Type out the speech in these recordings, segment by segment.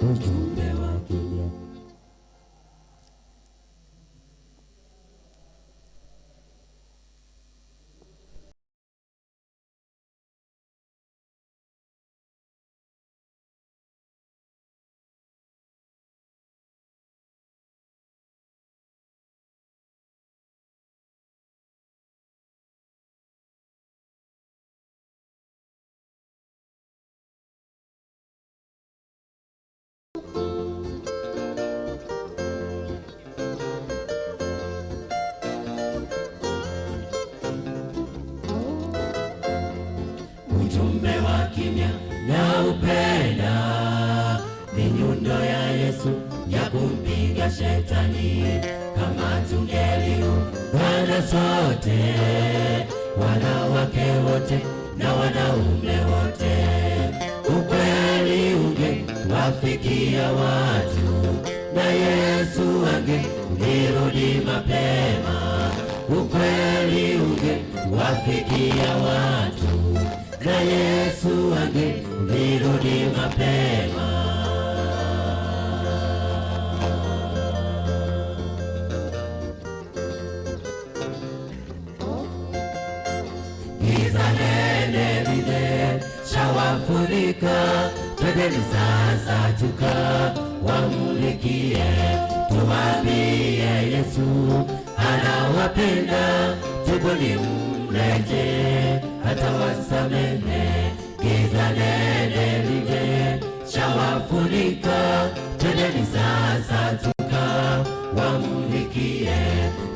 ujumbe wa kimya. Ujumbe wa kimya na upenda ni nyundo ya Yesu ya kumpiga shetani. Kama tungeliungana sote, wanawake wote na wanaume wote, ukweli ungewafikia watu na Yesu angerudi mapema. Ukweli ungewafikia watu na Yesu angerudi mapema. Giza nene limeshawafunika, twendeni sasa tukawamulikie, tuwaambie Yesu anawapenda, tubuni mrejee atawasamehe. Giza nene limeshawafunika, twendeni sasa tukawamulikie,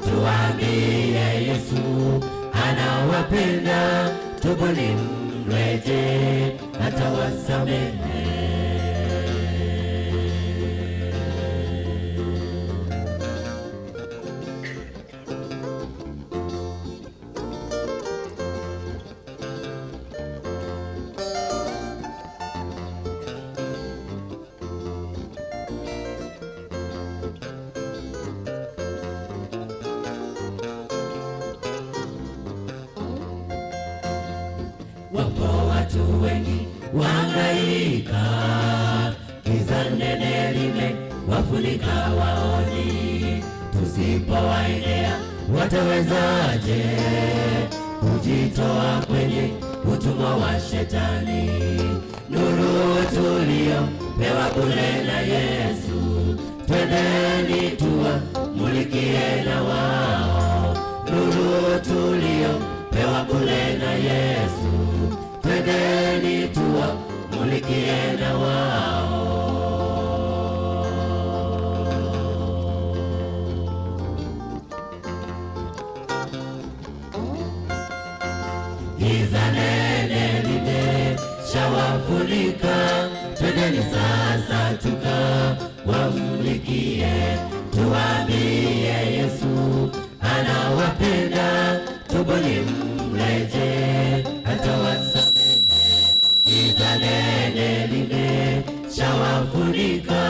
tuwaambie Yesu anawapenda, tubuni mrejee atawasamehe. Wapo watu wengi wahangaika, giza nene limewafunika waoni. Tusipowaendea watawezaje kujitoa kwenye utumwa wa shetani? Nuru tuliyopewa bure na Yesu, twendeni tuwamulikie na wao. Nuru tuliyopewa bure na Yesu, twendeni tuwamulikie na wao. Giza nene limeshawafunika, twendeni sasa tukawamulikie, tuwaambie Yesu anawapenda, tubuni mrejee atawasamehe. Giza nene limeshawafunika,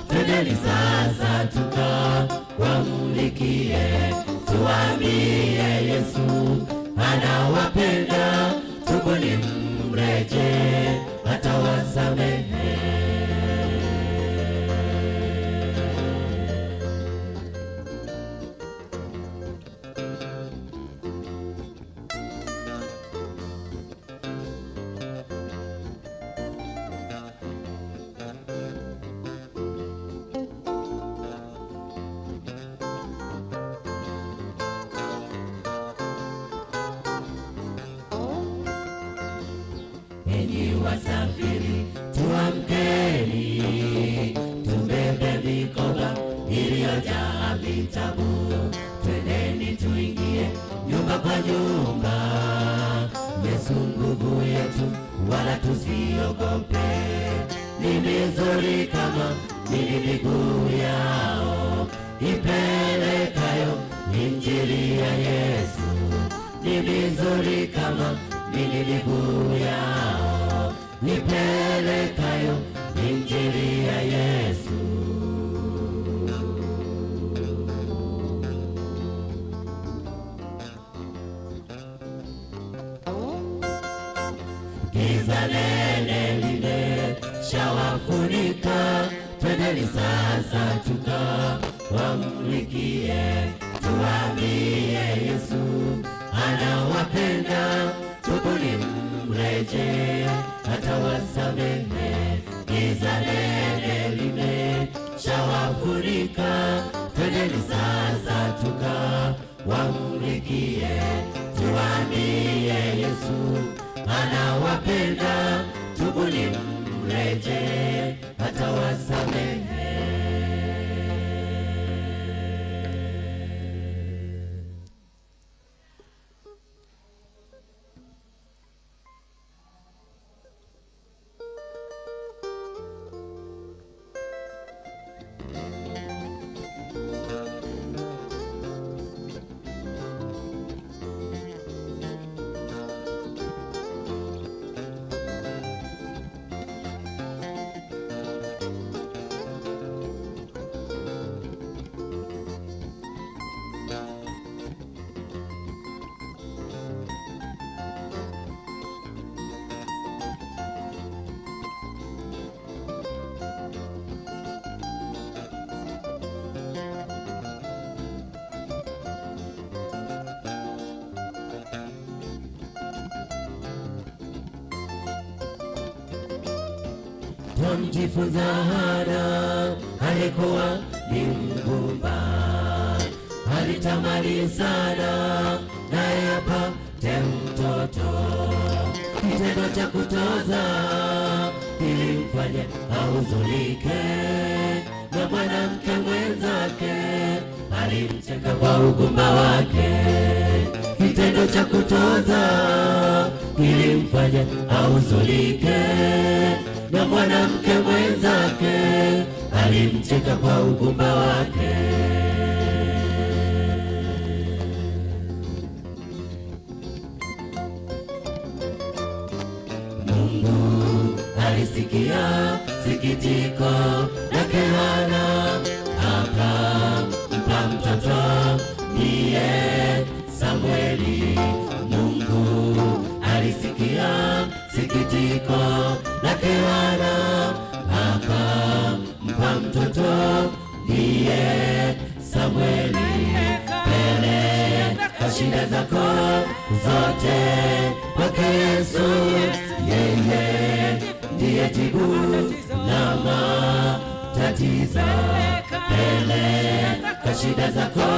twendeni sasa tukawamulikie, tuwaambie Yesu anawapenda, tubuni mrejee atawasamehe. Enyi wasafiri tuamkeni, tumbebe mikoba iliyojaa vitabu, twendeni tuingie nyumba kwa nyumba. Yesu nguvu yetu, wala tusiogope. Ni mizuri kama mili miguu yao ipelekayo injili ya Yesu. Ni mizuri kama mili miguu yao ipelekayo injili ya Yesu. Giza nene limeshawafunika, twendeni sasa tukawamulikie, tuambie Yesu anawapenda, tubuni mrejee atawasamehe. Giza nene limeshawafurika, twendeni sasa tukawamulikie, tuambie Yesu anawapenda, tubuni mrejee atawasamehe. Twamjifunza Hana, alikuwa ni mgumba, alitamani sana naye apate mtoto. Kitendo cha kutoza kilimfanya ahuzunike, na mwanamke mwenzake alimcheka kwa ugumba wake. Kitendo cha kutoza kilimfanya ahuzunike, na mwanamke mwenzake alimcheka kwa ugumba wake. Mungu alisikia sikitiko lake Hana, akampa mtoto ndiye Samueli. Mungu alisikia sikitiko lake Hana, akampa mtoto ndiye Samueli. Peleka shida zako zote kwake Yesu, yeye ndiye jibu la matatizo. Peleka shida zako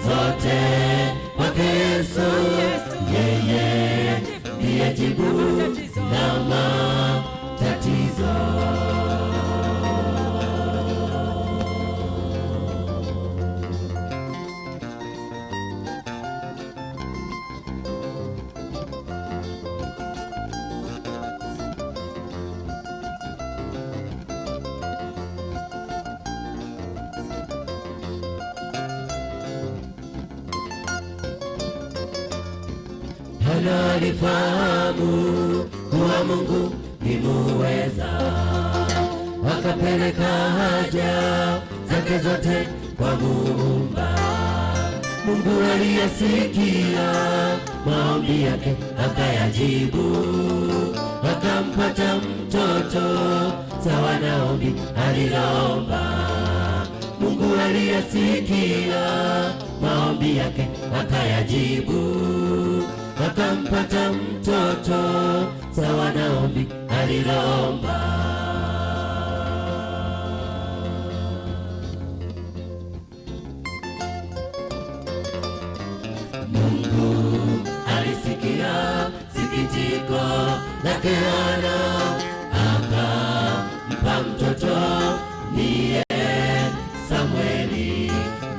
zote kwake Yesu, yeye ndiye jibu la matatizo. Hana alifahamu kuwa Mungu ni muweza, akapeleka haja zake zote kwa Muumba. Mungu aliyesikia maombi yake akayajibu, akampata mtoto sawa na ombi aliloomba. Mungu aliyesikia maombi yake akayajibu, akampata mtoto sawa na ombi aliloomba. Mungu alisikia sikitiko lake Hana, akampa mtoto ndiye Samueli.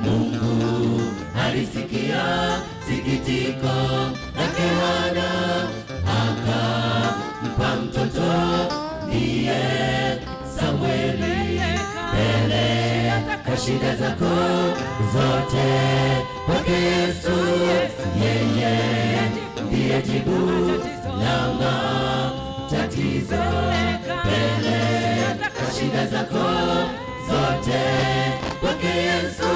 Mungu alisikia sikitiko lake Hana, akampa mtoto ndiye Samueli. Peleka shida zako zote kwake Yesu, yeye ndiye jibu la matatizo. Peleka shida zako zote kwake Yesu,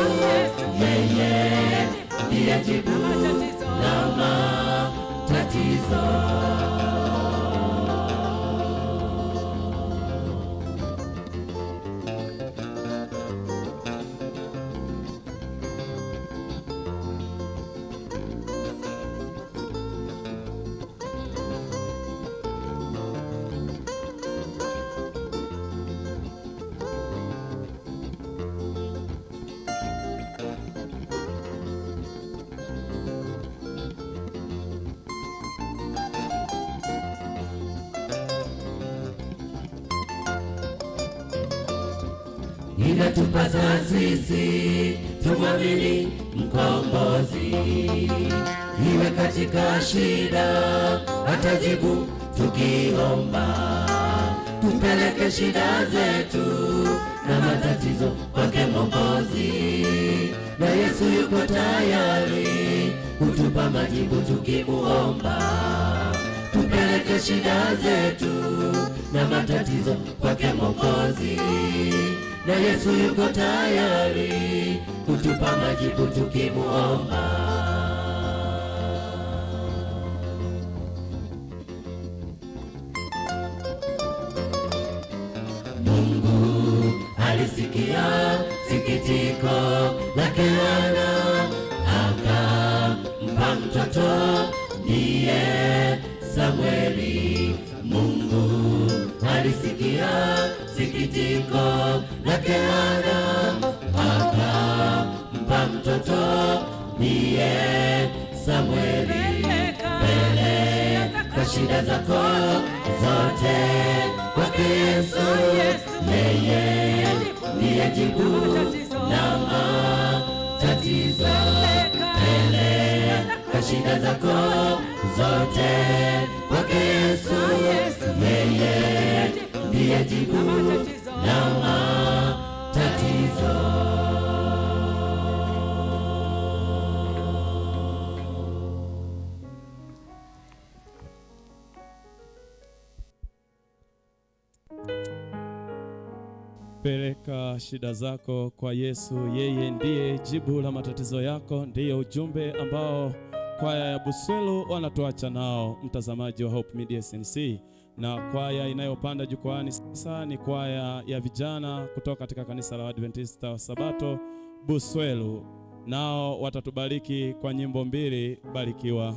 yeye ndiye jibu la matatizo. inatupasa sisi tumwamini mkombozi. Iwe katika shida atajibu tukiomba, tupeleke shida zetu na matatizo kwake Mwokozi, na Yesu yuko tayari kutupa majibu tukimuomba. Tupeleke shida zetu na matatizo kwake Mwokozi, na Yesu yuko tayari kutupa majibu tukimuomba. Mungu alisikia sikitiko lake Hana, akampa mtoto ndiye Samueli. Mungu alisikia sikitiko lake Hana, akampa mtoto ndiye Samueli. Peleka shida zako zote kwake Yesu, yeye ndiye jibu la matatizo. Peleka shida zako zote kwake Yesu, yeye ndiye jibu la matatizo. Peleka shida zako kwa Yesu, yeye ndiye jibu la matatizo yako. Ndiyo ujumbe ambao kwaya ya Buswelu wanatuacha nao, mtazamaji wa Hope Media SNC. Na kwaya inayopanda jukwani sasa ni kwaya ya vijana kutoka katika kanisa la Adventista wa Sabato Buswelu. Nao watatubariki kwa nyimbo mbili. Barikiwa.